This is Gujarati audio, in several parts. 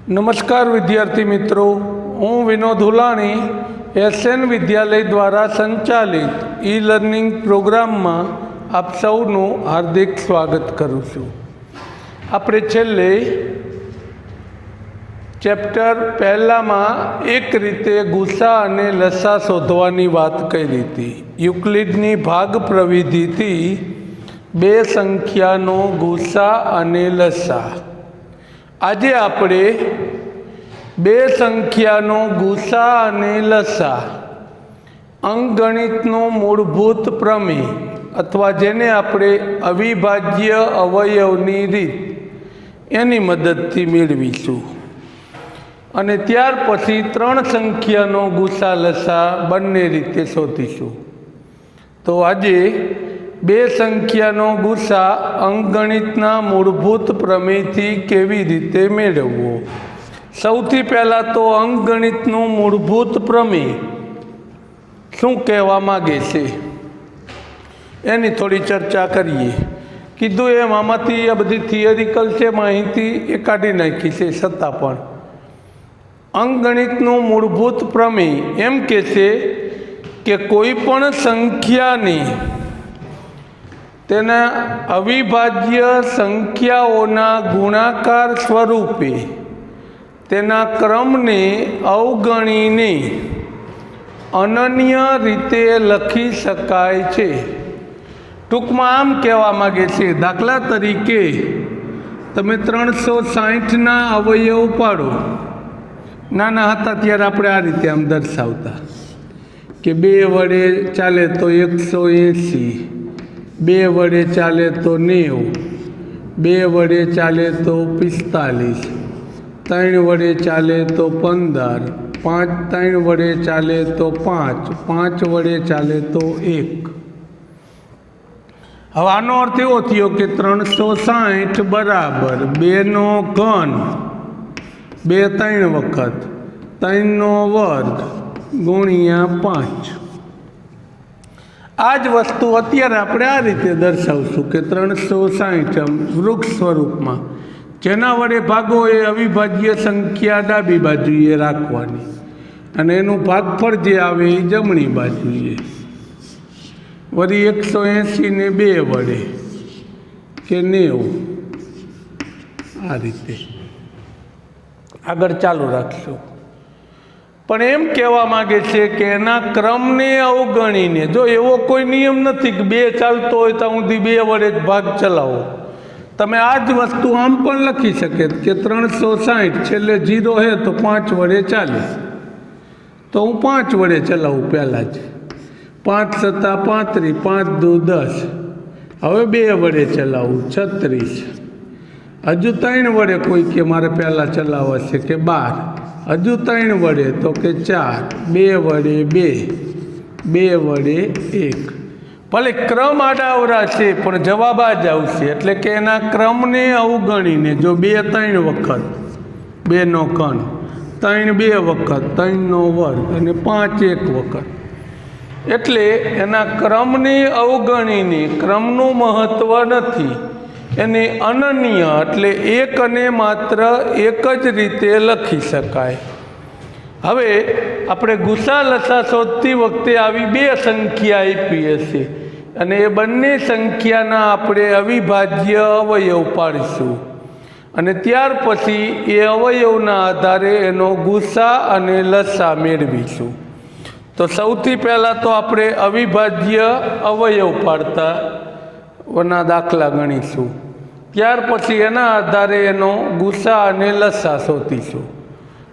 नमस्कार विद्यार्थी मित्रों, हूँ विनोद हुलाणी एसएन विद्यालय द्वारा संचालित ई लर्निंग प्रोग्राम में आप सौनु हार्दिक स्वागत करूँ छूँ। आपणे छेल्ले चेप्टर पहला में एक रीते गुस्सा अने लसा शोधवानी बात करी थी। युक्लिडनी भाग प्रविधि थी बे संख्यानो गुस्सा अने लसा। आज आपणे बे संख्यानो गुस्सा अने लसा अंकगणितनो मूलभूत प्रमेय अथवा जेने आपणे अविभाज्य अवयवनी रीत एनी मददथी मेळवीशुं अने त्यार पछी त्रण संख्यानो गुस्सा लसा बंने रीते शोधीशुं। तो आजे बे संख्यानो गुस्सा अंकगणितना मूलभूत प्रमेयथी केवी रीते मेळववो। सौथी पहला तो अंकगणितनुं मूलभूत प्रमेय शुं कहेवा मागे छे एनी थोड़ी चर्चा करिए। कीधुं एम आमांथी आ बधी थियरिकल छे माहिती ए काढी नाखी छे, छतां पण अंकगणितनुं मूलभूत प्रमेय एम कहे छे के कोई पण संख्यानी तेना अविभाज्य संख्याओना गुणाकार स्वरूपे तेना क्रमने अवगणीने अनन्य रीते लखी शकाय छे। टूंकमां आम कहेवा मागे छे, दाखला तरीके तमे 360 ना अवयव पाडो। नाना हता त्यारे आपणे आ रीते आम दर्शावता के 2 वडे चाले तो 180, 2 वडे चाले तो 90, 2 वडे चाले तो 45, 3 वडे चाले तो 15, 3 वडे चाले तो 5, 5 वडे चाले तो 1। हवे आनो अर्थ एवो थयो के 360 बराबर 2 नो घन 2 3 वखत 3 नो वर्ग गुणिया 5। आज वस्तु अत्यारे आपणे आ रीते दर्शावशुं के 360 वृक्ष स्वरूप में जेना वडे भागो ए अविभाज्य संख्या डाबी बाजुए राखवानी अने एनुं भागफळ जे आवे ए जमणी बाजुए। वरी 180 ने 2 वडे के 90 आ रीते आगळ चालू राखशुं। पण एम कहेवा मागे छे के एना क्रमने अवगणीने, जो एवो कोई नियम नथी के 2 चालतो होय तो हुंदी 2 वडे ज भाग चलावो। तमे आज वस्तु आम पण लखी शके के 360 छेल्ले 0 है तो 5 वडे चाले, तो हूँ 5 वडे चलावू पहला ज। 5 सत्ता 35, 5 दू 10, हवे 2 वडे चलावू 36। हजू 3 वडे कोई के मारे पहला चलावा छे के 12, हजू 3 वडे तो के 4, 2 वडे 2, 2 वडे 1। भले क्रम आडावरा छे पण जवाब आ ज आवशे, एटले के एना क्रमने अवगणीने जो 2 3 वखत 2 नो घन, 3 2 वखत 3 नो वर्ग अने 5 1 वखत, एटले एना क्रमने अवगणीने क्रमनुं महत्व नथी, एने अनन्य एटले एक अने मात्र एक ज रीते लखी शकाय। हवे आपणे गुस्सा लसा शोधती वखते आवी 2 संख्या आपी हशे अने ए बंने संख्याना आपणे अविभाज्य अवयव पाडीशुं अने त्यार पछी ए अवयवना आधारे एनो गुस्सा अने लसा मेळवीशुं। तो सौथी पहला तो आपणे अविभाज्य अवयव पाडता वना दाखला गणीशुं, त्यार पछी एना आधारे एनो गुस्सा अने लसा शोधीशुं।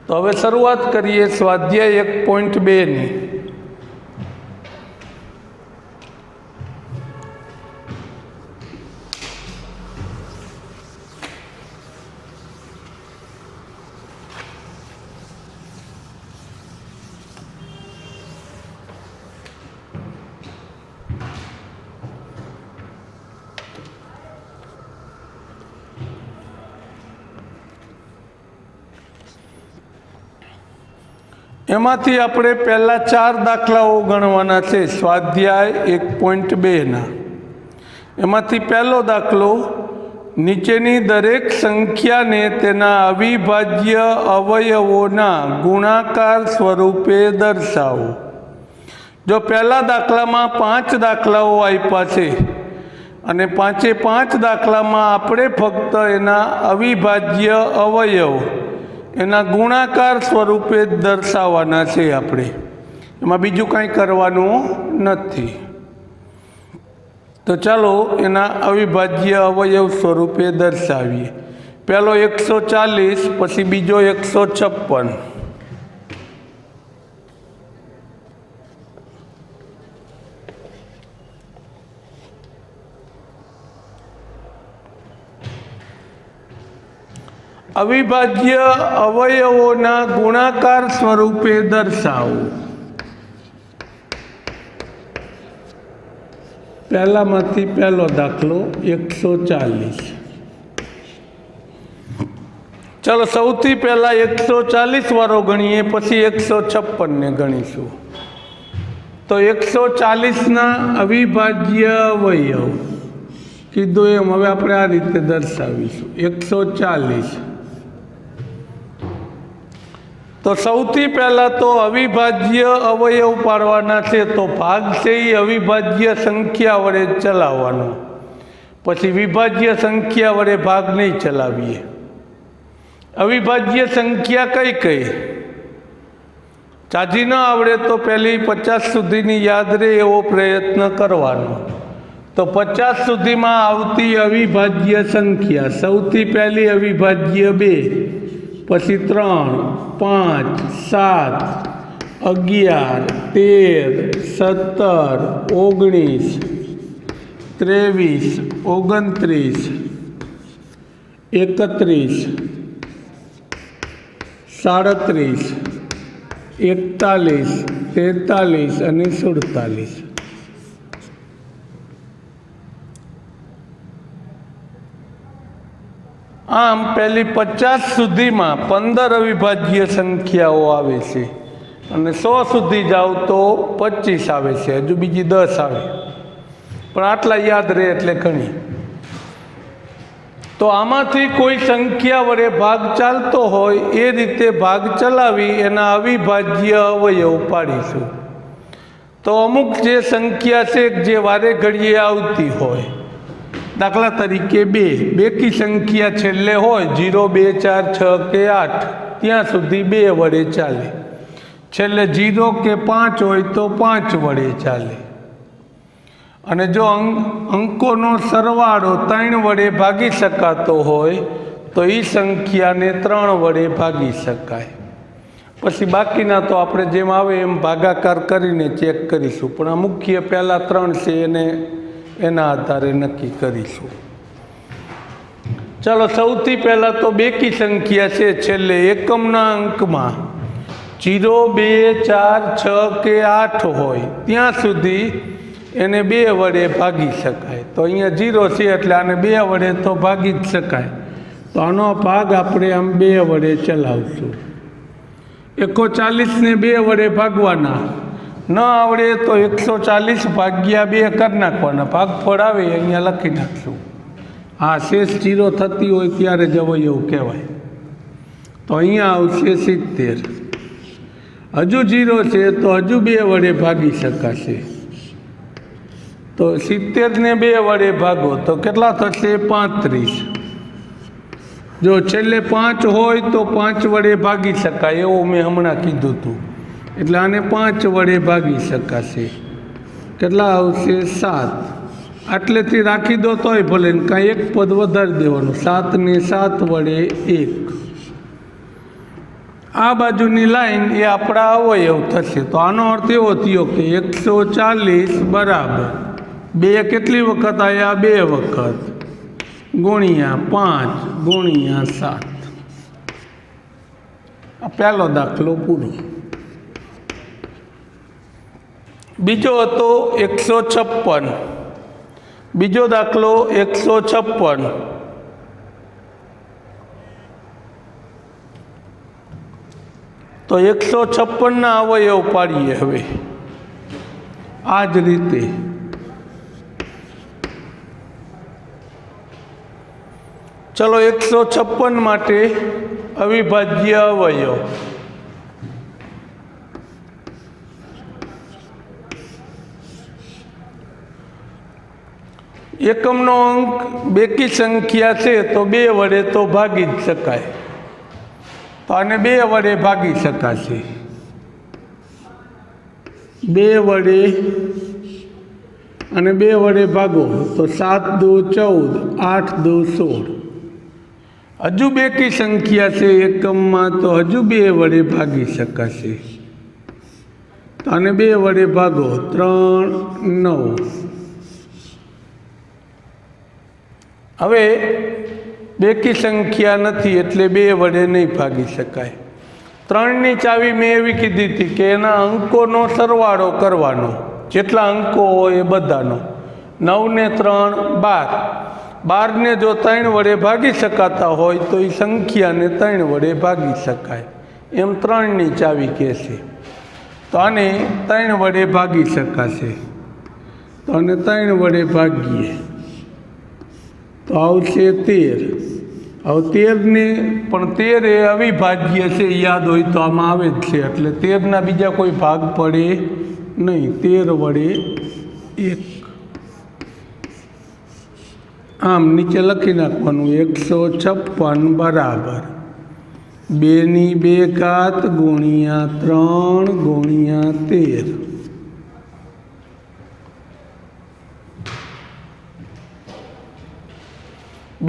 तो हवे शरूआत करीए स्वाध्याय 1.2 नी। एमांथी आपणे पहला 4 दाखलाओ गणवाना छे स्वाध्याय 1.2 ना। एमांथी पहलो दाखलो નીચેની દરેક સંખ્યાને તેના અવિભાજ્ય અવયવોના ગુણાકાર સ્વરૂપે દર્શાવો। જો પહેલા દાખલામાં 5 દાખલાઓ આપ્યા છે અને 5 દાખલામાં આપણે ફક્ત એના અવિભાજ્ય અવયવ એના ગુણાકાર સ્વરૂપે જ દર્શાવવાના છે। આપણે એમાં બીજું કાંઈ કરવાનું નથી। તો ચાલો એના અવિભાજ્ય અવયવ સ્વરૂપે દર્શાવીએ। પહેલો 140, પછી બીજો 156। અવિભાજ્ય અવયવોના ગુણાકાર સ્વરૂપે દર્શાવો। પહેલામાંથી પહેલો દાખલો 140। ચાલો સૌથી પહેલા 140 વાળો ગણીએ, પછી 156 ને ગણીશું। તો 140ના અવિભાજ્ય અવયવ કીધું એમ હવે આપણે આ રીતે દર્શાવીશું। 140 તો સૌથી પહેલાં તો અવિભાજ્ય અવયવ પાડવાના છે। તો ભાગ છે એ અવિભાજ્ય સંખ્યા વડે ચલાવવાનો, પછી વિભાજ્ય સંખ્યા વડે ભાગ નહીં ચલાવીએ। અવિભાજ્ય સંખ્યા કઈ કઈ ચાજી ન આવડે તો પહેલી 50 સુધીની યાદ રહે એવો પ્રયત્ન કરવાનો। તો 50 સુધીમાં આવતી અવિભાજ્ય સંખ્યા સૌથી પહેલી અવિભાજ્ય 2, પછી 3, 5, 7, 11, 13, 17, 19, 23, 29, 31, 37, 43 અને 47। આમ પહેલી 50 સુધીમાં 15 અવિભાજ્ય સંખ્યાઓ આવે છે અને 100 સુધી જાઓ તો 25 આવે છે, હજુ બીજી 10 આવે, પણ આટલા યાદ રહે એટલે ઘણી। તો આમાંથી કોઈ સંખ્યા વડે ભાગ ચાલતો હોય એ રીતે ભાગ ચલાવી એના અવિભાજ્ય અવયવ પાડીશું। તો અમુક જે સંખ્યા છે જે વારે ઘડીએ આવતી હોય, દાખલા તરીકે 2 બેકી સંખ્યા છેલ્લે હોય 0, 2, 4, 6 કે 8 ત્યાં સુધી 2 વડે ચાલે। છેલ્લે 0 કે 5 હોય તો 5 વડે ચાલે। અને જો અંકોનો સરવાળો 3 વડે ભાગી શકાતો હોય તો એ સંખ્યાને 3 વડે ભાગી શકાય। પછી બાકીના તો આપણે જેમ આવે એમ ભાગાકાર કરીને ચેક કરીશું, પણ આ મુખ્ય પહેલાં 3 છે એને એના આધારે નક્કી કરીશું। ચાલો સૌથી પહેલાં તો બેકી સંખ્યા છે છેલ્લે એકમના અંકમાં 0, 2, 4, 6 કે 8 હોય ત્યાં સુધી એને 2 વડે ભાગી શકાય। તો અહીંયા 0 છે એટલે આને 2 વડે તો ભાગી જ શકાય। તો આનો ભાગ આપણે આમ 2 વડે ચલાવશું। 140ને 2 વડે ભાગવાના, ન આવડે તો 140 ભાગ્યા 2 કરી નાખવાના, ભાગફળ આવે અહીંયા લખી નાખશું। હા, શેષ 0 થતી હોય ત્યારે જ અવયવ કહેવાય। તો અહીંયા આવશે 70। હજુ 0 છે તો હજુ 2 વડે ભાગી શકાશે। તો 70ને 2 વડે ભાગો તો કેટલા થશે? 35। જો છેલ્લે 5 હોય તો 5 વડે ભાગી શકાય એવું મેં હમણાં કીધું હતું, એટલે આને 5 વડે ભાગી શકાશે। કેટલા આવશે? 7। આટલેથી રાખી દો તોય ભલે, કાંઈ એક પદ વધારી દેવાનું, 7ને 7 વડે 1। આ બાજુની લાઈન એ આપણા અવયવ થશે। તો આનો અર્થ એવો થયો કે 140 બરાબર 2 કેટલી વખત આવ્યા? 2 વખત, ગુણ્યા 5 ગુણ્યા 7। આ પહેલો દાખલો પૂરો। બીજો હતો 156। બીજો દાખલો 156। તો 156ના અવયવ પાડીએ હવે આ જ રીતે। चलो 156 माटे अविभाज्य अवयव एकमनो अंक बेकी संख्या है तो 2 वडे तो भागी ज शकाय तो आने 2 वडे भागी शकाशे 2 वडे અને 2 વડે ભાગો તો 7 દુ 14 8 દુ 16 હજુ બેકી સંખ્યા છે એકમમાં તો હજુ 2 વડે ભાગી શકાશે અને 2 વડે ભાગો 3 9 હવે બેકી સંખ્યા નથી એટલે 2 વડે નહીં ભાગી શકાય 3ની ચાવી મેં એવી કીધી હતી કે એના અંકોનો સરવાળો કરવાનો જેટલા અંકો હોય એ બધાનો 9 ને 3 12 12 ને જો 3 વડે ભાગી શકાતા હોય તો એ સંખ્યાને 3 વડે ભાગી શકાય એમ 3ની ચાવી કહેશે તો આને 3 વડે ભાગી શકાશે તો આને 3 વડે ભાગીએ તો આવશે 13 હવે 13 ને પણ 13 એ અવિભાજ્ય છે યાદ હોય તો આમાં આવે જ છે એટલે 13ના બીજા કોઈ ભાગ પડે नहीं 13 वडे 1 आम नीचे लखी नाखवानुं 156 बराबर 2 ની 2 घात गुणिया 3 गुणिया 13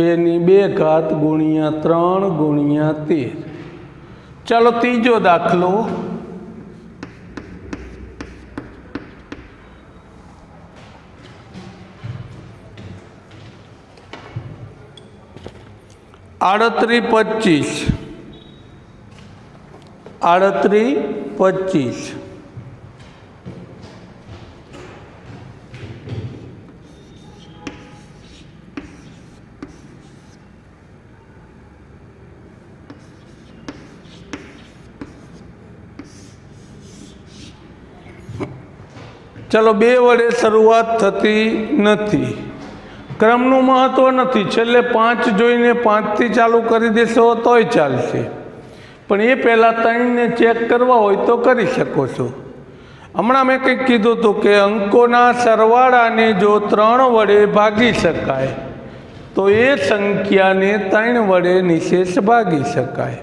2 ની 2 घात गुणिया 3 गुणिया 13 चलो तीजो दाखलो 38 25 चलो 2 वडे शुरुआत थती नहीं क्रमनु महत्व नहीं छेल्ले 5 जोईने 5 थी चालू करी देशो तोय चालशे पण ए पहला 3 ने चेक करवा होय तो करी शको छो हमणां मैं कंईक कीधुं तो कि अंकोना सरवाळाने जो 3 वडे भागी शकाय तो ए संख्याने 3 वडे निशेष भागी शकाय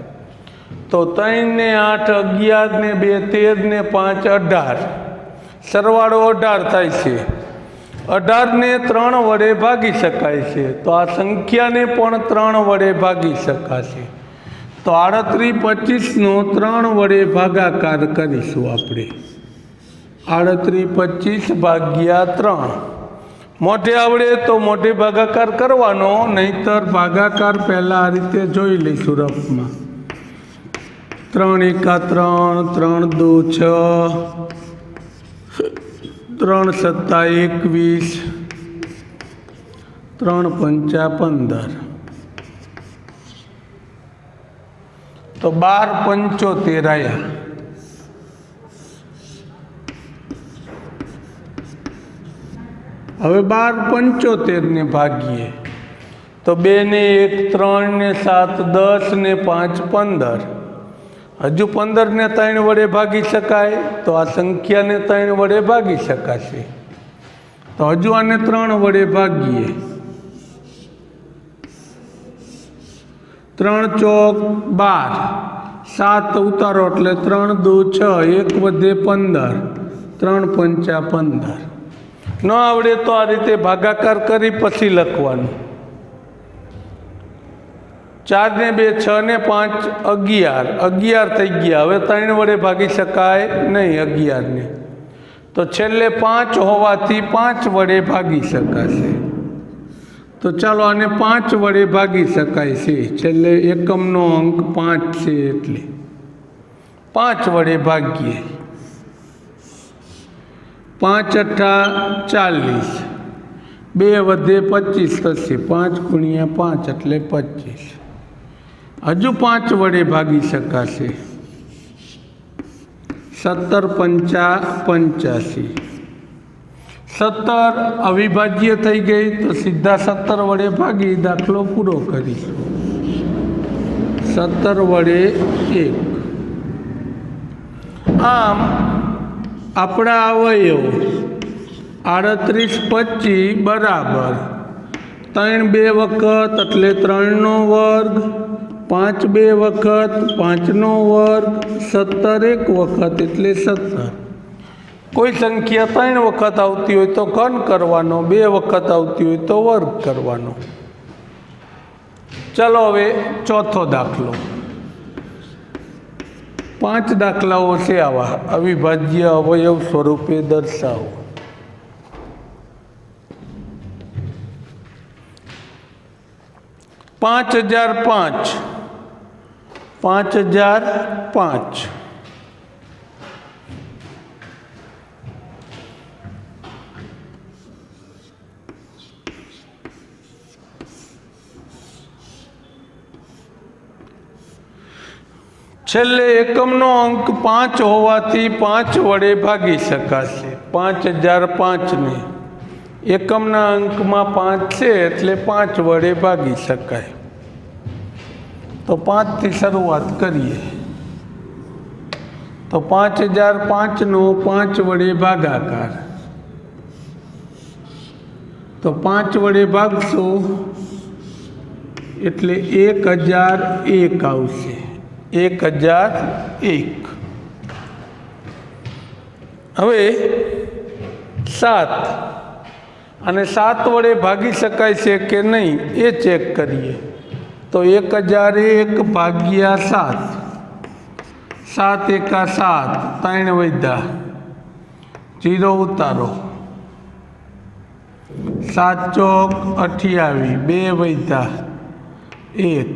तो 3 ने 8 11 ने 2 13 ने 5 18 सरवाळो 18 थाय छे 18 ने 3 वडे भागी शकाय छे तो आ संख्या ने पण 3 वडे भागी शकाशे तो 38 25 नो 3 वडे भागाकार करीशुं आपणे 38 25 भाग्या 3 मोटे आवड़े तो मोटे भागाकार करवानो नहींतर भागाकार पहला आ रीते जोई लईशुं रफमां 3 एका 3 3 2 6 3 सत्ता 21 3 पंचा 15 तो 12 75 आया हवे 12 75 ने भागीए तो 2 ने 1 3 ने 7 10 ने 5 15 हजू 15 ने 3 वडे भागी शकाय तो आ संख्या ने 3 वडे भागी शकाशे तो हजू आने 3 वडे भागीए 3 चौक 12 7 उतारो एटले 3 2 6 1 वधे 15 3 पंचा 15 न आवड़े तो आ रीते भागाकार करी पछी लखवानुं 4 ने 2 6 ने 5 11 11 थई गया हवे 3 वडे भागी शकाय नहीं 11 ने तो छेल्ले 5 होवाथी 5 वडे भागी शकाशे तो चलो आने 5 वडे भागी शकाय छे छेल्ले एकमनो अंक 5 छे एटले 5 वडे भागीए 5 अठा 40 2 वधे 25 थशे 5 गुणिया 5 एटले 25 हजू 5 वडे भागी शकाशे 17 पंचा 85 17 અવિભાજ્ય થઈ ગઈ તો સીધા 17 વડે ભાગી દાખલો પૂરો કરીશું. 17 વડે 1. આમ આપણા અવયવ 38 25 બરાબર 3 2 વખત એટલે 3 નો વર્ગ, 5 2 વખત 5 નો વર્ગ, 17 એક વખત એટલે 17. કોઈ સંખ્યા 3 વખત આવતી હોય તો ઘન કરવાનો, 2 વખત આવતી હોય તો વર્ગ કરવાનો. ચાલો હવે ચોથો દાખલો. 5 દાખલાઓ છે આવા, અવિભાજ્ય અવયવ સ્વરૂપે દર્શાવો. $5005 $5005 છેલ્લે એકમનો અંક 5 હોવાથી 5 વડે ભાગી શકાશે. 5005 ને એકમના અંકમાં 5 છે એટલે 5 વડે ભાગી શકાય. તો 5 થી શરૂઆત કરીએ. તો 5005 નો 5 વડે ભાગાકાર. તો 5 વડે ભાગશો એટલે 1001 આવશે. 1001. હવે 7 અને 7 વડે ભાગી શકાય છે કે નહીં એ ચેક કરીએ. તો 1001 ભાગ્યા 7, 7 એકા 7, 3 વધ્યા, 0 ઉતારો, 7 ચોક 28, 2 વધ્યા, 1,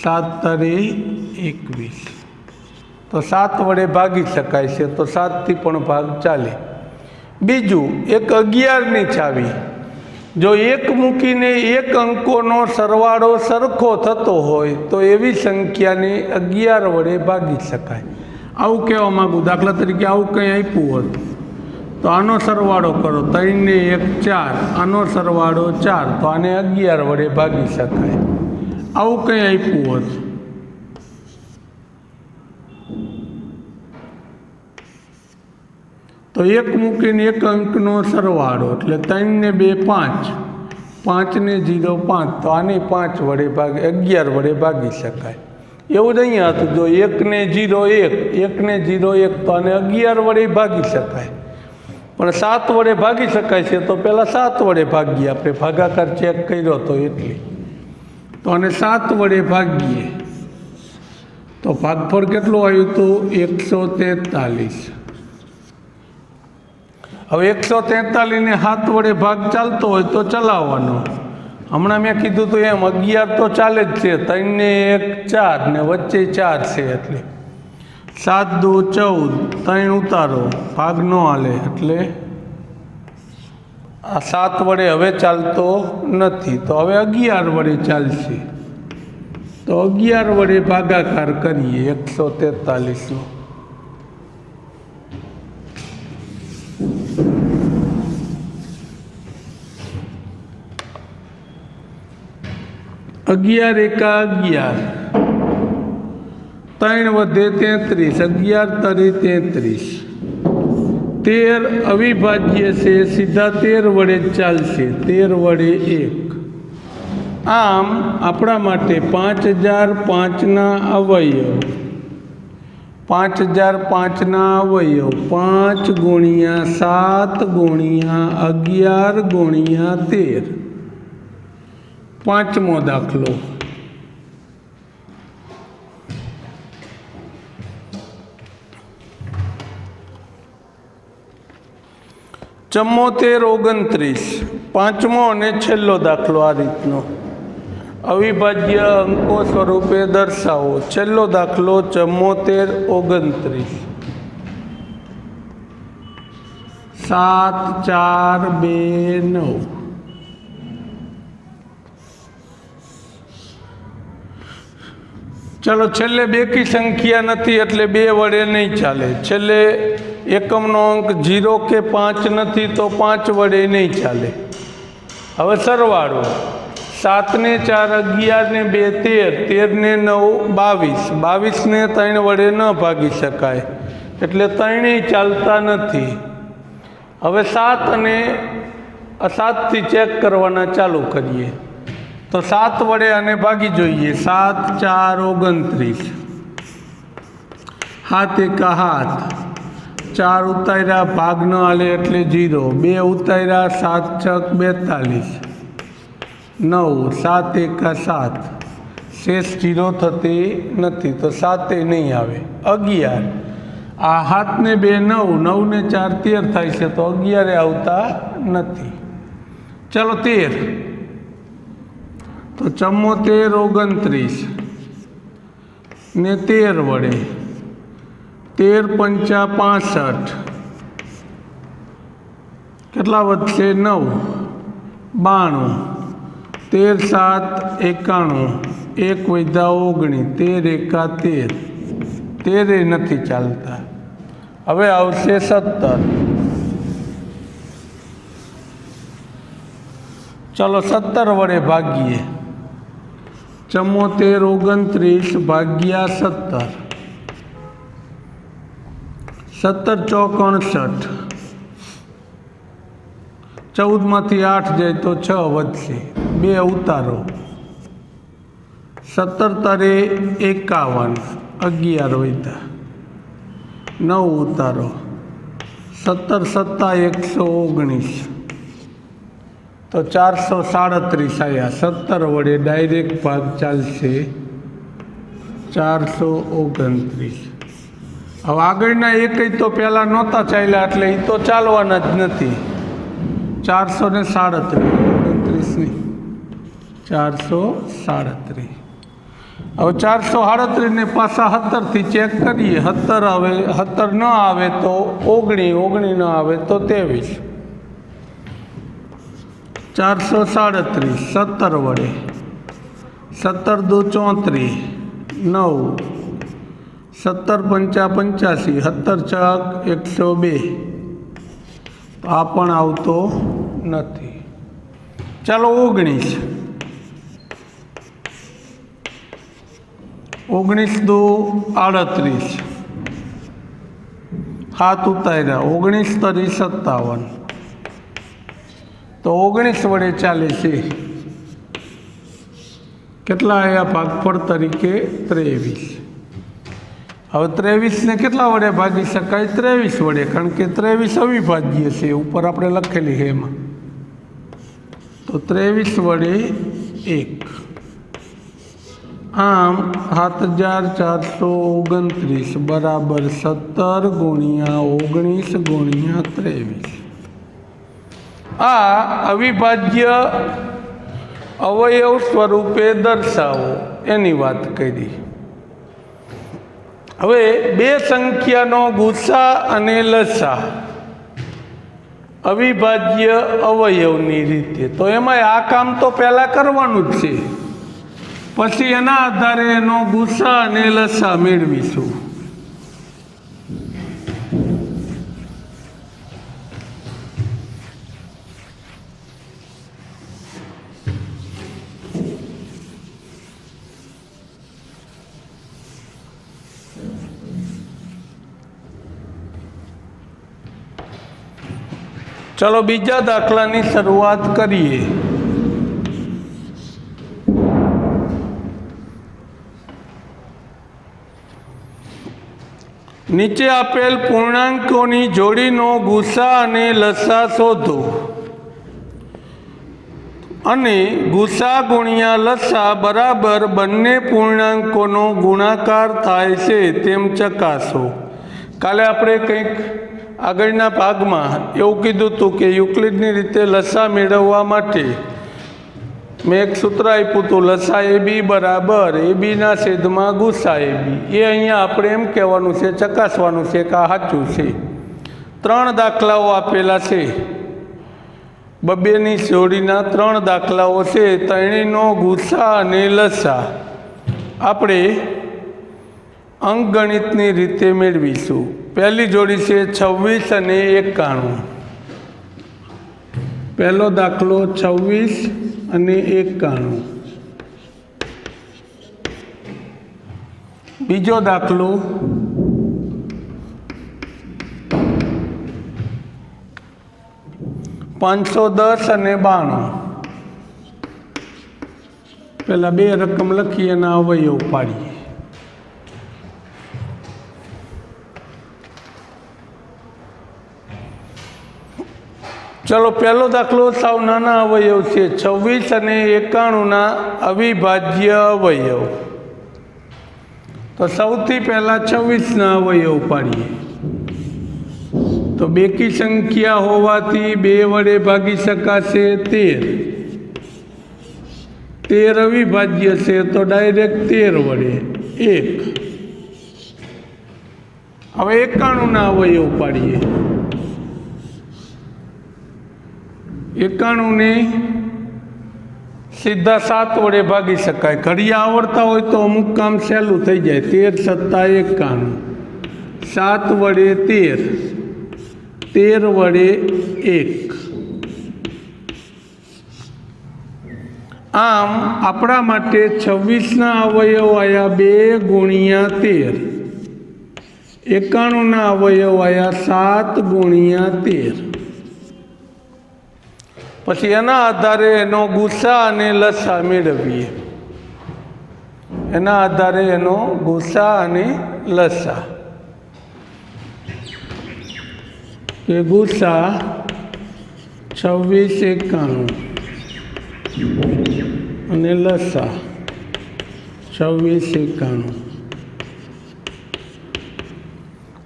7 તરે 21. તો 7 વડે ભાગી શકાય છે, તો 7 થી પણ ભાગ ચાલે. બીજું, એક 11ની ચાવી. જો 1 મૂકીને 1 અંકોનો સરવાળો સરખો થતો હોય તો એવી સંખ્યાને 11 વડે ભાગી શકાય. આવું કહેવા માગું. દાખલા તરીકે આવું કંઈ આપ્યું હોત તો આનો સરવાળો કરો, 3 ને 1 4, આનો સરવાળો 4, તો આને 11 વડે ભાગી શકાય. આવું કંઈ આપ્યું હોત તો 1 મૂકીને 1 અંકનો સરવાળો એટલે 3 ને 2 5, 5 ને 0 5, તો આને 5 વડે 11 વડે ભાગી શકાય. એવું જ અહીંયા હતું. જો 1 ને 0 1, 1 ને 0 1, તો આને 11 વડે ભાગી શકાય. પણ 7 વડે ભાગી શકાય છે તો પહેલાં 7 વડે ભાગીએ. આપણે ભાગાકાર ચેક કર્યો તો એટલી. તો આને 7 વડે ભાગીએ તો ભાગફળ કેટલું આવ્યું હતું? 143. હવે 143 ને 7 વડે ભાગ ચાલતો હોય તો ચલાવવાનો. હમણાં મેં કીધું તો એમ 11 તો ચાલે જ છે. 3 ને 1 4 ને વચ્ચે 4 છે એટલે 7 2 14, 3 ઉતારો, ભાગ ન હાલે એટલે આ 7 વડે હવે ચાલતો નથી. તો હવે 11 વડે ચાલશે. તો 11 વડે ભાગાકાર કરીએ 143 નો. 11 એકા 11, 3 વધે 33, 11 તરી 33. 13 અવિભાજ્ય છે, સીધા 13 વડે ચાલશે. 13 વડે 1. આમ આપણા માટે 5005ના અવયવ, 5005ના અવયવ 5 ગુણ્યા 7 ગુણ્યા 11 ગુણ્યા 13. 5મો દાખલો. ચુમ્મોતેર 29. 5મો અને છેલ્લો દાખલો આ રીતનો. અવિભાજ્ય અંકો સ્વરૂપે દર્શાવો. છેલ્લો દાખલો 74 29. 7 4 2 9. ચાલો, છેલ્લે બેકી સંખ્યા નથી એટલે 2 વડે નહીં ચાલે. છેલ્લે એકમનો અંક 0 કે 5 નથી તો 5 વડે નહીં ચાલે. હવે સરવાળો 7 ને 4 11 ને 2 13, 13 ને 9 22, 22 ને 3 વડે ન ભાગી શકાય એટલે ત્રણેય ચાલતા નથી. હવે 7 અને 7 થી ચેક કરવાના ચાલુ કરીએ તો 7 વડે આને ભાગી જોઈએ. 7 4 29, 7 એકા 7, 4 ઉતાર્યા ભાગ ન હાલે એટલે 0, 2 ઉતાર્યા 7 છક 42, 9, 7 એકા 7, શેષ 0 થતી નથી તો 7 નહીં આવે. 11, આ 7 ને 2 9, 9 ને 4 13 થાય છે તો 11 આવતા નથી. ચાલો 13, તો 74 29 ને 13 વડે 13 પંચા 65, કેટલા વધશે 9, 92, 13 7 91, 1 વધ્યા 19, 13 એકા 13, 13 નથી ચાલતા. હવે આવશે 17. ચલો 17 વડે ભાગીએ. 74 29 ભાગ્યા 17, 17 ચોક 69, 14 માંથી 8 જાય તો 6 વધશે, 2 ઉતારો, 17 તારે 51, 11 વધ્યા, 9 ઉતારો, 17 સત્તા 119 તો 437 આવ્યા. 17 વડે ડાયરેક્ટ ભાગ ચાલશે 429. હવે આગળના એકય તો પહેલાં નહોતા ચાલ્યા એટલે એ તો ચાલવાના જ નથી. 437, 29 નહીં, 437. હવે 437 ને પાછા 17 થી ચેક કરીએ. 17 આવે, 17 ન આવે તો 19, ન આવે તો 23. 437 17 વડે, 17 દુ 34, 9, 17 પંચા 85, 17 છક 102. આ પણ આવતો નથી. ચાલો 19, 19 દુ 38, 7 ઉતાર્યા, 19 તરી 57 તો 19 વડે ચાલે છે. કેટલા આવ્યા ભાગફળ તરીકે 23. હવે 23 ને કેટલા વડે ભાગી શકાય? 23 વડે, કારણ કે 23 અવિભાજ્ય છે, ઉપર આપણે લખેલી છે એમાં. તો 23 વડે 1. આમ 7429 બરાબર 17 ગુણ્યા 19 ગુણ્યા 23. આ અવિભાજ્ય અવયવ સ્વરૂપે દર્શાવો એની વાત કરી. હવે બે સંખ્યાનો ગુસા અને લસા અવિભાજ્ય અવયવની રીતે, તો એમાં આ કામ તો પહેલાં કરવાનું જ છે, પછી એના આધારે એનો ગુસા અને લસા મેળવીશું. ચલો બીજા દાખલાની શરૂઆત કરીએ. નીચે આપેલ પૂર્ણાંકોની જોડીનો ગુસા અને લસા શોધો અને ગુસા ગુણ્યા લસા બરાબર બંને પૂર્ણાંકોનો ગુણાકાર થાય છે તેમ ચકાસો. કાલે આપણે કંઈક આગળના ભાગમાં એવું કીધું હતું કે યુક્લિડની રીતે લસા મેળવવા માટે મેં એક સૂત્ર આપ્યું હતું, લસા AB બરાબર ABના છેદમાં ગુસા AB. એ અહીંયા આપણે એમ કહેવાનું છે, ચકાસવાનું છે કે આ સાચું છે. 3 દાખલાઓ આપેલા છે, બબેની જોડીના 3 દાખલાઓ છે. ત્રણેયનો ગુસા અને લસા આપણે અંકગણિતની રીતે મેળવીશું. પહેલી જોડી છે 26 અને 91. પહેલો દાખલો 26 અને 91. બીજો દાખલો 510 અને 92. પહેલા બે રકમ લખી અને અવયવ પાડીએ. ચલો, પહેલો દાખલો સાવ નાના અવયવ છે. 26 અને 91 અવિભાજ્ય અવયવ. તો સૌથી પહેલા 26 અવયવ પાડીએ. તો બેકી સંખ્યા હોવાથી 2 વડે ભાગી શકાશે 13. 13 અવિભાજ્ય છે તો ડાયરેક્ટ 13 વડે 1. હવે 91 અવયવ પાડીએ. 91 ને સીધા 7 વડે ભાગી શકાય. ઘડિયા આવડતા હોય તો અમુક કામ સહેલું થઈ જાય. 13 × 7 91. 7 વડે 13, 13 વડે 1. આમ આપણા માટે 26 અવયવ આવ્યા 2 × 13. 91 અવયવ આવ્યા 7 × 13. પછી એના આધારે એનો ગુસા અને લસા મેળવીએ. એના આધારે એનો ગુસા અને લસા. કે ગુસા 26 91 અને લસા 26 91.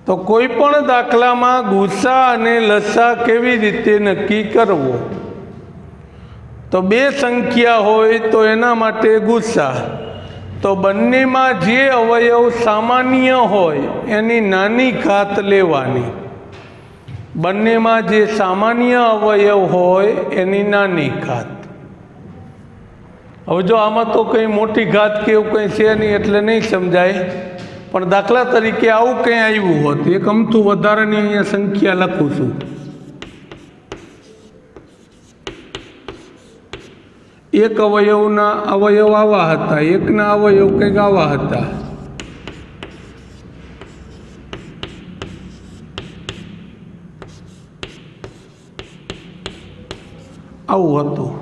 તો કોઈ પણ દાખલામાં ગુસા અને લસા કેવી રીતે નક્કી કરવો? તો બે સંખ્યા હોય તો એના માટે ગુસા. તો બંનેમાં જે અવયવ સામાન્ય હોય એની નાની ઘાત લેવાની. બંનેમાં જે સામાન્ય અવયવ હોય એની નાની ઘાત. હવે જો આમાં તો કંઈ મોટી ઘાત કે એવું કંઈ છે નહીં એટલે નહીં સમજાય. પણ દાખલા તરીકે આવું કંઈ આવ્યું હોત, એક અમથું વધારાની અહીંયા સંખ્યા લખું છું. એક અવયવના અવયવ આવા હતા, એકના અવયવ કંઈક આવા હતા. આવું હતું.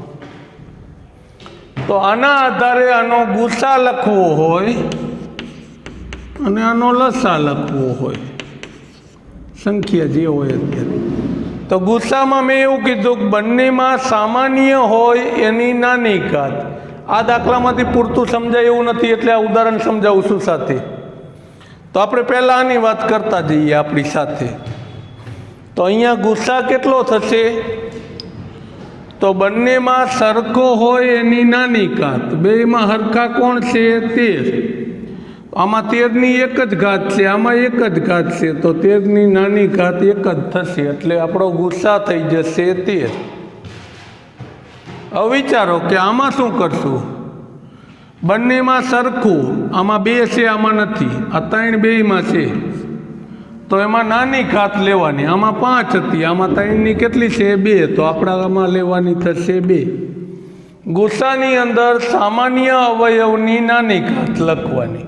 તો આના આધારે આનો ગુસા લખવો હોય અને આનો લસા લખવો હોય, સંખ્યા જે હોય અત્યારે. તો ગુસ્સામાં મેં એવું કીધું કે બંનેમાં સામાન્ય હોય એની નાની ઘાત. આ દાખલામાંથી પૂરતું સમજાય એવું નથી એટલે આ ઉદાહરણ સમજાવું છું સાથે. તો આપણે પહેલાં આની વાત કરતા જઈએ આપણી સાથે. તો અહીંયા ગુસ્સા કેટલો થશે? તો બંનેમાં સરખો હોય એની નાની ઘાત. બેમાં હરખા કોણ છે? 13. આમાં 13ની એક જ ઘાત છે, આમાં એક જ ઘાત છે. તો 13ની નાની ઘાત એક જ થશે એટલે આપણો ગુસ્સા થઈ જશે 13. હવે વિચારો કે આમાં શું કરશું? બંનેમાં સરખું, આમાં 2 છે આમાં નથી, આ 3 બેયમાં છે. તો એમાં નાની ઘાત લેવાની. આમાં 5 હતી, આમાં 3ની કેટલી છે? 2. તો આપણામાં લેવાની થશે 2. ગુસ્સાની અંદર સામાન્ય અવયવની નાની ઘાત લખવાની.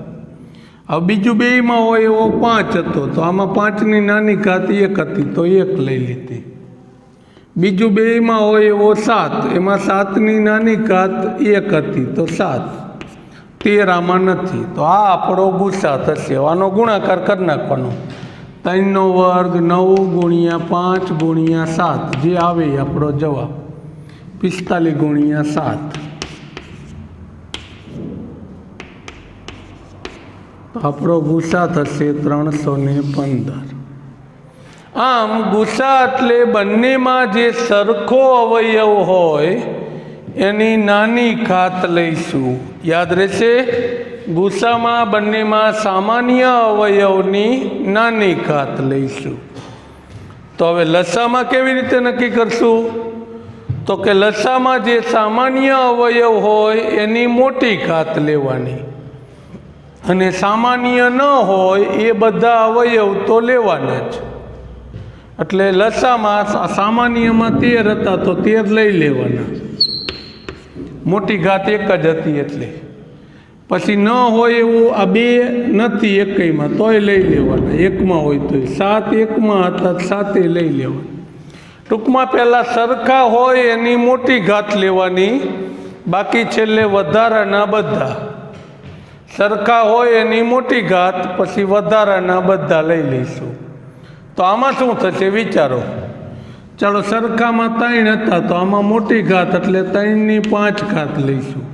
હવે બીજું બેયમાં હોય એવો 5 હતો, તો આમાં 5ની નાની ઘાત 1 હતી તો 1 લઈ લીધી. બીજું બેયમાં હોય એવો 7, એમાં 7ની નાની ઘાત 1 હતી તો 7. 13 આમાં નથી, તો આ આપણો ગુસ્સા થશે. આનો ગુણાકાર કરી નાખવાનો. 3નો વર્ગ 9 × 5 × 7 જે આવે એ આપણો જવાબ. 45 × 7. આપણો ગુસ્સા થશે 315. આમ ગુસ્સા એટલે બંનેમાં જે સરખો અવયવ હોય એની નાની ઘાત લઈશું. યાદ રહેશે? ગુસ્સામાં બંનેમાં સામાન્ય અવયવની નાની ઘાત લઈશું. તો હવે લસામાં કેવી રીતે નક્કી કરશું? તો કે લસામાં જે સામાન્ય અવયવ હોય એની મોટી ઘાત લેવાની. અને સામાન્ય ન હોય એ બધા અવયવ તો લેવાના જ. એટલે લસામાં સામાન્યમાં 13 હતા તો 13 લઈ લેવાના, મોટી ઘાત એક જ હતી એટલે. પછી ન હોય એવું આ 2 નથી એકમાં તોય લઈ લેવાના, એકમાં હોય તોય. 7 એકમાં હતા 7 લઈ લેવાના. ટૂંકમાં પહેલાં સરખા હોય એની મોટી ઘાત લેવાની, બાકી છેલ્લે વધારાના બધા. સરખા હોય એની મોટી ઘાત, પછી વધારાના બધા લઈ લઈશું. તો આમાં શું થશે વિચારો. ચાલો, સરખામાં 3 હતા તો આમાં મોટી ઘાત એટલે 3ની 5 ઘાત લઈશું.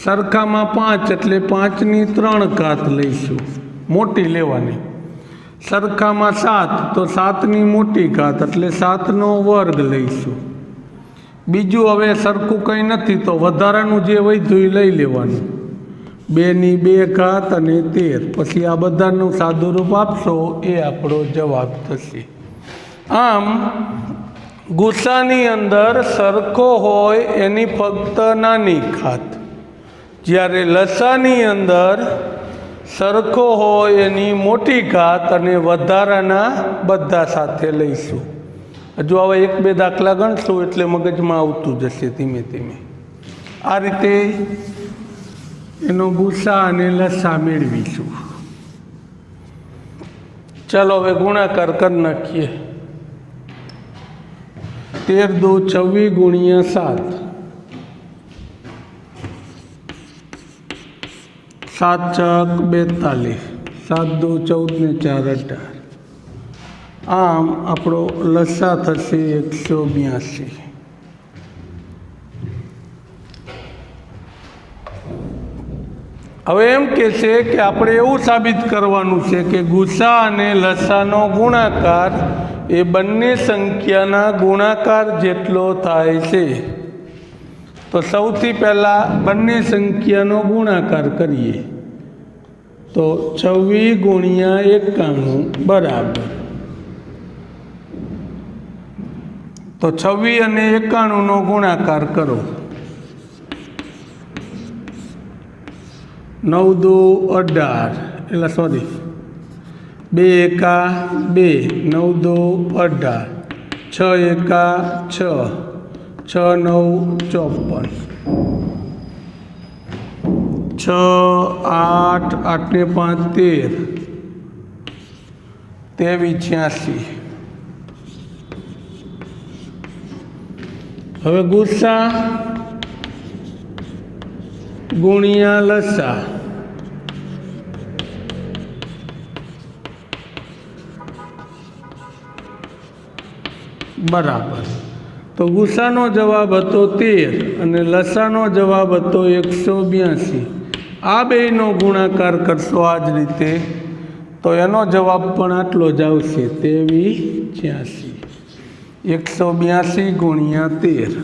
સરખામાં 5 એટલે 5ની 3 ઘાત લઈશું, મોટી લેવાની. સરખામાં 7 તો 7ની મોટી ઘાત એટલે 7નો વર્ગ લઈશું. બીજું હવે સરખું કંઈ નથી તો વધારાનું જે વધ્યું એ લઈ લેવાનું, 2ની 2 ઘાત અને 13. પછી આ બધાનું સાદુરૂપ આપશો એ આપણો જવાબ થશે. આમ ગુસ્સાની અંદર સરખો હોય એની ફક્ત નાની ઘાત, જ્યારે લસાની અંદર સરખો હોય એની મોટી ઘાત અને વધારાના બધા સાથે લઈશું. હજુ હવે 1-2 દાખલા ગણશું એટલે મગજમાં આવતું જશે ધીમે ધીમે. આ રીતે એનો ગુસ્સા અને લસા મેળવીશું. ચાલો હવે ગુણાકાર કરી નાખીએ. 13 દુ 26 ગુણ્યા 7, 7 ચોક 42, 7 દુ 14 ને 4 18. આમ આપણો લસા થશે 182. હવે એમ કહે છે કે આપણે એવું સાબિત કરવાનું છે કે ગુસ્સા અને લસાનો ગુણાકાર એ બંને સંખ્યાના ગુણાકાર જેટલો થાય છે. તો સૌથી પહેલાં બંને સંખ્યાનો ગુણાકાર કરીએ તો 26 ગુણ્યા 91 બરાબર. તો 26 અને 91નો ગુણાકાર કરો. 9 દુ 18, એટલે સોરી 2 એકા 2, 9 દુ 18, 6 એકા 6, 6 9 54, 6 8, 8 ને 5 13, 23 86. હવે ગુસ્સા ગુણ્યા લસા, બરાબર. તો ગુસ્સાનો જવાબ હતો 13 અને લસાનો જવાબ હતો 182. આ બેયનો ગુણાકાર કરશો આ જ રીતે તો એનો જવાબ પણ આટલો જ આવશે, 23 86. 182 ગુણ્યા 13.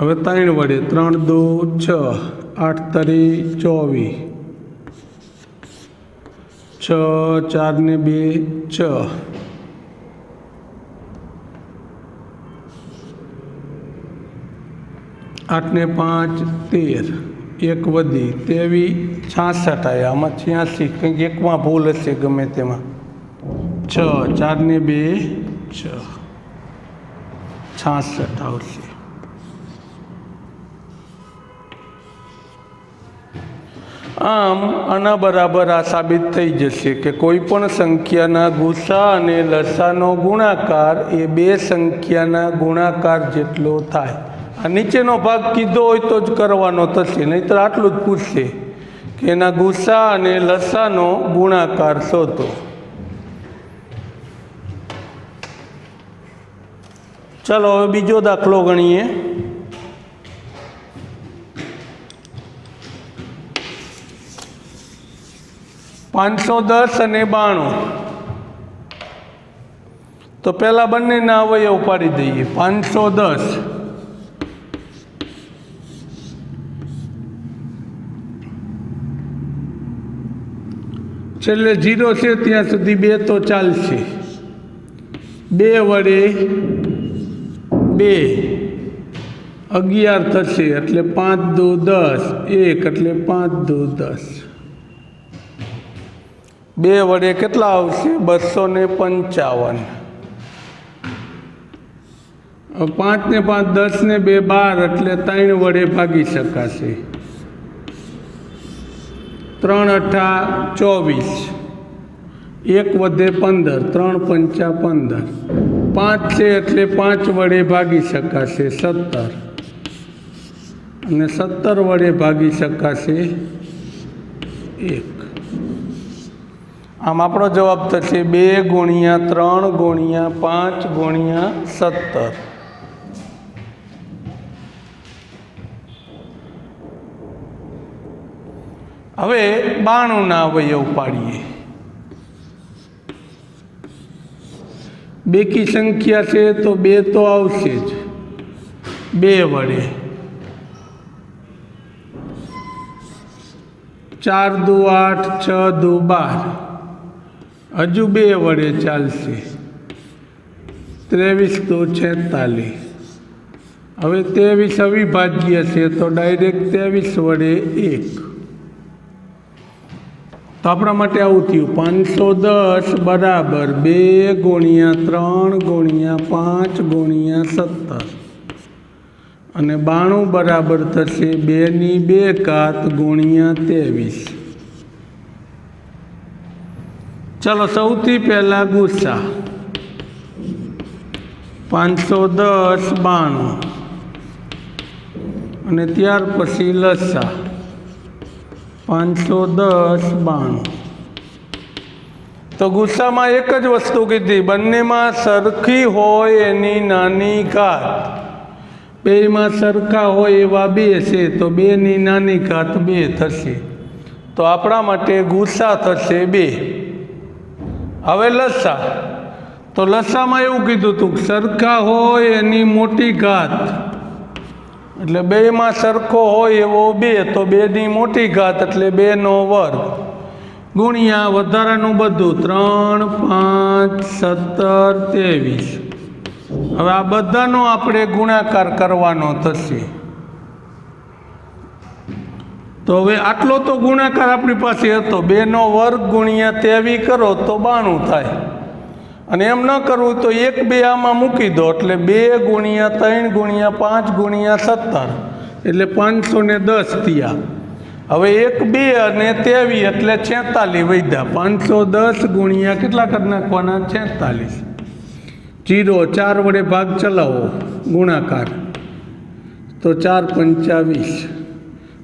હવે 3 વડે 3 દુ 6, 8 તરી 24, 6 4 ને 2 6, 8 ને 5 13, 1 વધી 23 66 આવ્યા. આમાં 86 કંઈક એકમાં ભૂલ હશે, ગમે તેમાં. 6 4 ને 2 6, 66 આવશે. આમ આના બરાબર આ સાબિત થઈ જશે કે કોઈ પણ સંખ્યાના ગુસ્સા અને લસાનો ગુણાકાર એ બે સંખ્યાના ગુણાકાર જેટલો થાય. આ નીચેનો ભાગ કીધો હોય તો જ કરવાનો થશે, નહીંતર આટલું જ પૂછશે કે એના ગુસ્સા અને લસાનો ગુણાકાર શોધો. ચાલો હવે બીજો દાખલો ગણીએ. 510 અને 92. તો પહેલા બંનેના અવયવ પાડી દઈએ. 510 છેલ્લે 0 છે ત્યાં સુધી 2 તો ચાલશે. 2 વડે 2 11 થશે એટલે 5 દુ 10, 1 એટલે 5 દુ 10, 2 વડે કેટલા આવશે? 255. 5 ને 5 10 ને 2 12 એટલે 3 વડે ભાગી શકાશે. 3 અઠા 24, 1 વધે 15, 3 પંચા 15, 5 છે એટલે 5 વડે ભાગી શકાશે 17, અને 17 વડે ભાગી શકાશે 1. આમ આપણો જવાબ થશે 2 ગુણ્યા 3 ગુણ્યા 5 ગુણ્યા 17. હવે 92ના અવયવ પાડીએ. બેકી સંખ્યા છે તો 2 તો આવશે જ. 2 વડે 4 દુ 8, 6 દુ 12, હજુ 2 વડે ચાલશે. 23 દુ 46. હવે 23 અવિભાજ્ય છે તો ડાયરેક્ટ 23 વડે 1. તો આપણા માટે આવું થયું 510 બરાબર 2 ગુણ્યા 3 ગુણ્યા 5 ગુણ્યા 17, અને 92 બરાબર થશે 2 ની 2 ઘાત ગુણ્યા 23. ચલો સૌથી પહેલા ગુસ્સા. 510 92, અને ત્યાર પછી લસા 510 92. તો ગુસ્સામાં એક જ વસ્તુ કીધી, બંનેમાં સરખી હોય એની નાની ઘાત. બેમાં સરખા હોય એવા 2 છે તો 2 ની નાની ઘાત 2 થશે. તો આપણા માટે ગુસ્સા થશે 2. હવે લસા. તો લસામાં એવું કીધું હતું સરખા હોય એની મોટી ઘાત, એટલે 2માં સરખો હોય એવો 2, તો 2 ની મોટી ઘાત એટલે 2 નો વર્ગ ગુણ્યા વધારાનું બધું 3 5 17 23. હવે આ બધાનો આપણે ગુણાકાર કરવાનો થશે. તો હવે આટલો તો ગુણાકાર આપણી પાસે હતો. 2 નો વર્ગ ગુણ્યા 23 કરો તો 92 થાય, અને એમ ન કરવું તો 1 2 આમાં મૂકી દો એટલે 2 ગુણ્યા 3 ગુણ્યા 5 ગુણ્યા 17 એટલે 510 થયા. હવે 1 2 અને 23 એટલે 46 વધ્યા. 510 ગુણ્યા કેટલા કરી નાખવાના? 46. 0 4 વડે ભાગ ચલાવો ગુણાકાર, તો 4 પંચા 20.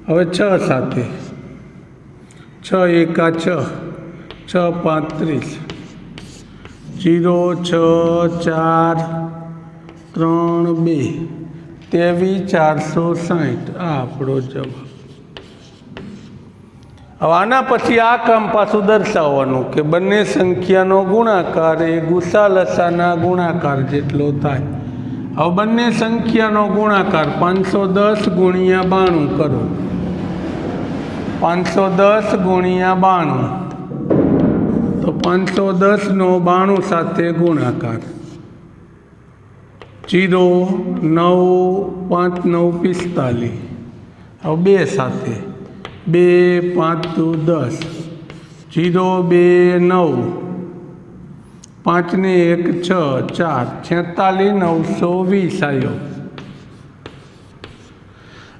હવે 6 સાથે 6 એકા 6, 6 35, 0 6 4 3 2 23 460. આ આપણો જવાબ. હવે આના પછી આ કામ પાછું દર્શાવવાનું કે બંને સંખ્યાનો ગુણાકાર એ ગુસા લસાના ગુણાકાર જેટલો થાય. હવે બંને સંખ્યાનો ગુણાકાર 510 ગુણ્યા 92 કરો. 510 ગુણ્યા 92, તો 510નો 92 સાથે ગુણાકાર. 0 9 5 9 45. હવે 2 સાથે 2 5 2 10, 0 2 9, 5 ને 1 6 4 46 920 આવ્યો.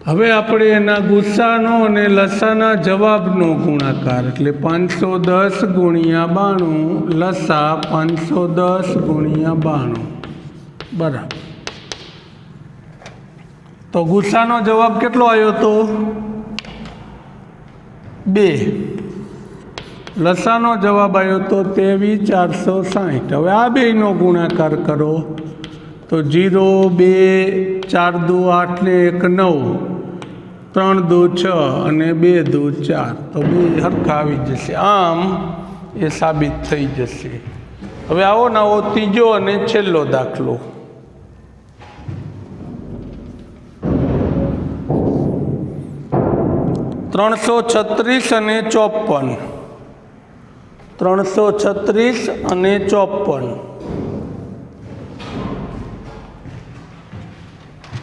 હવે આપણે એના ગુસ્સાનો અને લસાના જવાબનો ગુણાકાર એટલે 510 ગુણ્યા 92 લસા 510 ગુણ્યા 92 બરાબર. તો ગુસ્સાનો જવાબ કેટલો આવ્યો હતો? 2. લસાનો જવાબ આવ્યો તો 23460. હવે આ બેનો ગુણાકાર કરો તો 0 2 4 દુ 8 ને 1 9, 3 દુ 6 અને 2 દુ 4, તો 2 હરખા આવી જશે. આમ એ સાબિત થઈ જશે. હવે આવો નવો ત્રીજો અને છેલ્લો દાખલો. $336 અને 54. 336 અને 54.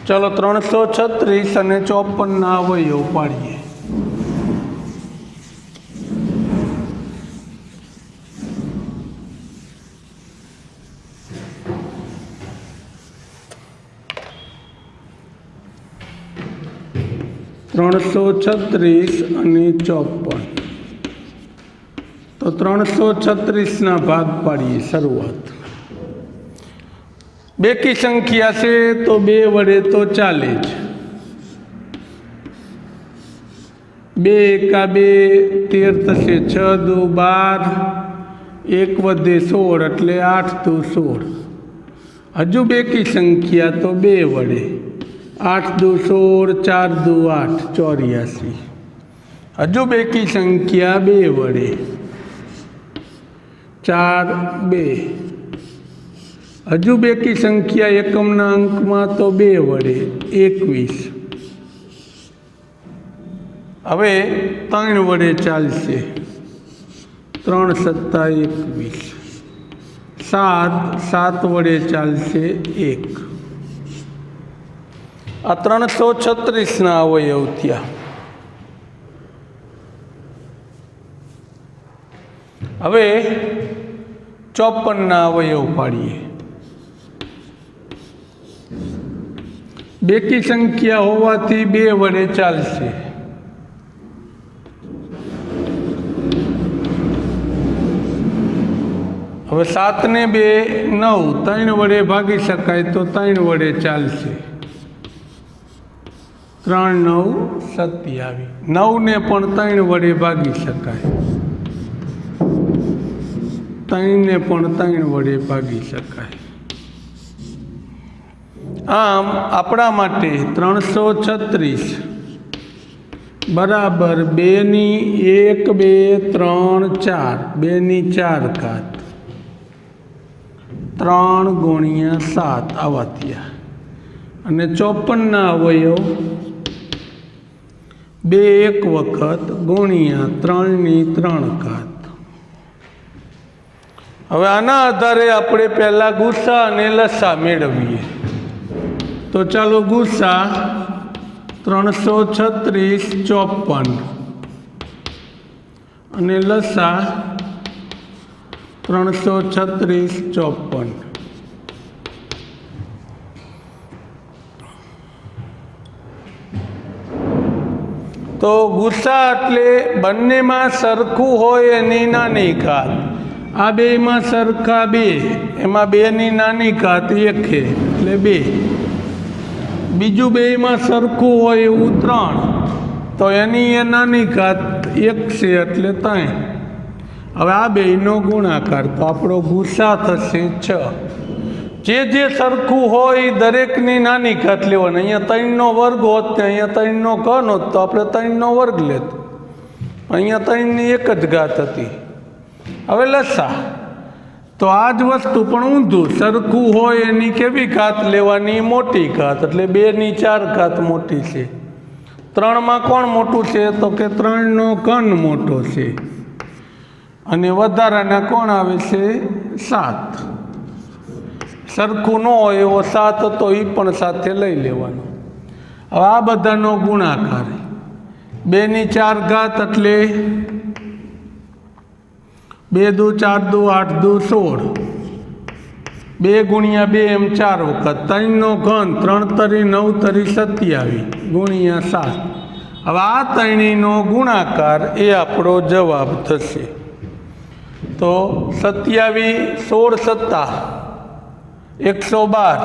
चलो 336 અને 54 अवयव पाड़ीए। त्रणसो 36 અને 54 तो 336 ना भाग पाड़ीए। शुरुआत बेकी संख्या से तो 2 वडे तो चाले ज। 2 एका 2 13 थशे, 6 दू 12, 1 વધે 16 એટલે 8 દू 16। हजू बेकी संख्या तो 2 वडे, 8 दू 16, 4 दू 8 84। हजू बेकी संख्या 2 वडे, 4 2। हजू बेकी संख्या एकमना अंक में तो 2 वडे 21। हवे 3 वडे चालशे, 3 सत्ता 21। 7 7 वडे चालशे 1। आ 336 ना अवयव थया। हवे 54 ना अवयव पाड़ीए। बेकी संख्या होवाथी 2 वडे चालशे। हवे 7 ने 2 9, 3 वडे भागी शकाय तो 3 वडे चालशे। 3 9 27। 9 ने पण 3 वडे भागी शकाय, 3 ने पण 3 वडे भागी शकाय। आम अपना माटे 336 बराबर 2 ની 1 2 3 4, 2 ની 4 घात, 3 गुणिया 7 आवा थया। अने 54 ना अवयव 2 एक वखत गुणिया 3 ની 3 घात। हवे आना आधारे आपणे पहला गुस्सा अने लसा मेळवीए। तो चलो गुस्सा 336 54 अने लसा 336 54। तो गुस्सा एटले बंने में सरखू होय एनी नानी घात। आ बे में सरखा 2, एमां 2 ની नानी घात 1 है एटले 2। बीजू 2 में सरखू होय एवुं 3, तो एनी ए नानी घात 1 छे एटले 3। हवे आ बेयनो गुणाकार तो आपणो गुस्सा थशे 6। जे जे सरखू होय दरेकनी नानी घात लेवानी। अहींया 3 નો વર્ગ होत ने अहींया 3 નો ઘન होत तो आपणे 3 નો વર્ગ लेत। अहींया 3 ની 1 ज घात हती। हवे लसा तो आज वस्तु पण ऊंधू, सरखू होय एनी केवी घात लेवानी? मोटी घात। एटले 2 ની 4 घात मोटी छे। 3 में कोण मोटू छे? तो के 3 નો ઘન मोटो छे। अने वधाराना कोण आवे छे? 7। सरखू न होय एवो 7 तो ई पण साथे लई लेवानो। हवे आ बधानो गुणाकार 2 ની 4 घात एटले 2 दू 4 दू 8 दू 16। 2 गुणिया 2 एम 4 वखत। 3 નો ઘન 3 તરી 9 તરી 27 गुणिया 7। हवे आ 3 નો गुणाकार ए आपणो जवाब थशे। तो 27 16 सत्ता 112,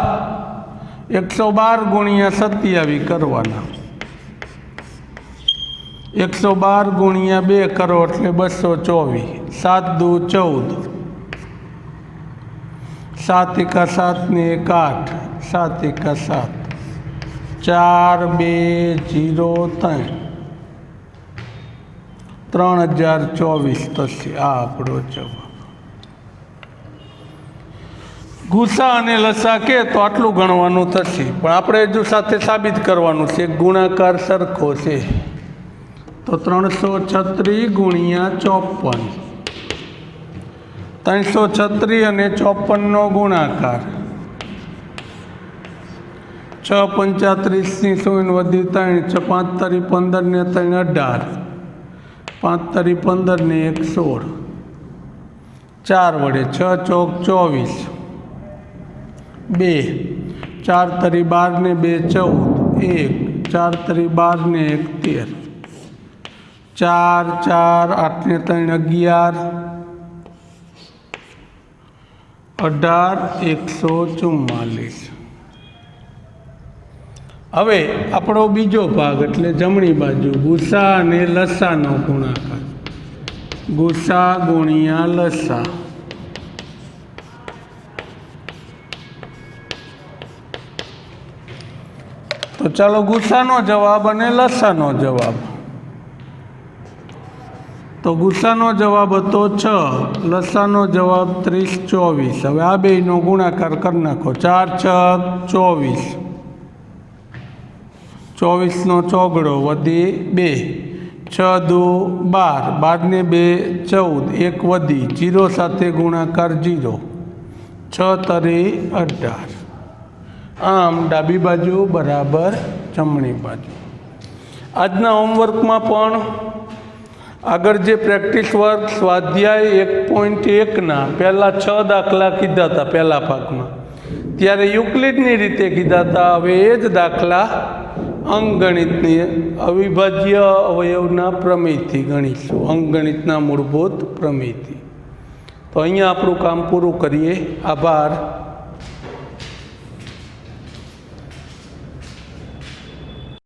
112 गुणिया 27 करवाना। 112 गुणिया 2 करो एटले 224। 7 दू 14, 7 एका 7 ने 1 8, 7 एका 7, 4 2 0 3, 3024 थशे। आ आपणो जवाब। गुस्सा अने लसा के तो आटलू गणवानुं थशे, पण आपणे हजू साथे साबित करवानुं छे गुणाकार सरखो छे। तो 336 गुणिया 54, 336 અને 54 નો ગુણાકાર 6 35 ની 100 વધી 3 6 5 તરી 15 ને 3 18 5 તરી 15 ને 1 16 4 વડે 6 ચોક 24 2 4 તરી 12 ને 2 14 1 4 તરી 12 ને 1 13 4 4 8 ને 3 11 18 144। હવે આપણો બીજો ભાગ એટલે જમણી બાજુ ગુસા અને લસાનો ગુણાકાર, ગુસા ગુણ્યા લસા। તો ચાલો ગુસાનો જવાબ અને લસાનો જવાબ। તો ગુસાનો જવાબ હતો 6, લસાનો જવાબ 30 24। હવે આ બેયનો ગુણાકાર કરી નાખો। 4 6 24, 24નો ચોગડો વધી 2, 6 2 12, 12 ને 2 14, 1 વધી 0 સાથે ગુણાકાર 0, 6 તરી 18। આમ ડાબી બાજુ બરાબર જમણી બાજુ। આજના હોમવર્કમાં પણ આગળ જે પ્રેક્ટિસ વર્ક સ્વાધ્યાય 1.1ના પહેલાં 6 દાખલા કીધા હતા પહેલા ભાગમાં, ત્યારે યુક્લિડની રીતે કીધા હતા। હવે એ જ દાખલા અંકગણિતની અવિભાજ્ય અવયવના પ્રમેયથી ગણીશું, અંકગણિતના મૂળભૂત પ્રમેયથી। તો અહીંયા આપણું કામ પૂરું કરીએ। આભાર।